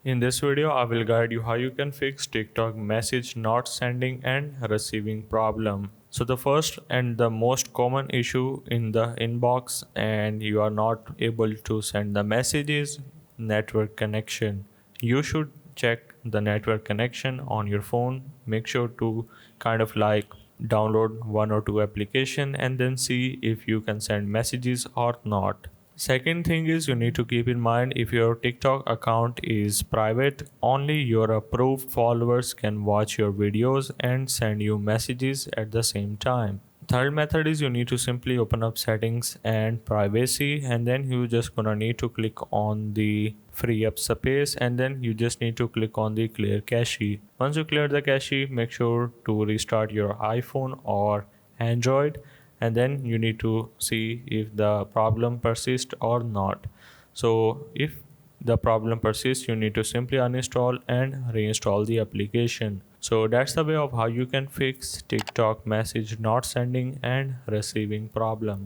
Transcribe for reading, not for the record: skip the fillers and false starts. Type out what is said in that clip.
In this video, I will guide you how you can fix TikTok message not sending and receiving problem. So the first and the most common issue in the inbox and you are not able to send the message is network connection. You should check the network connection on your phone. Make sure to download one or two application and then see if you can send messages or not. Second thing is you need to keep in mind if your TikTok account is private, only your approved followers can watch your videos and send you messages at the same time. Third method is you need to simply open up settings and privacy, and then you just gonna need to click on the free up space, and then you just need to click on the clear cache. Once you clear the cache, make sure to restart your iPhone or Android, and then you need to see if the problem persists or not. So if the problem persists, you need to simply uninstall and reinstall the application. So that's the way of how you can fix TikTok message not sending and receiving problem.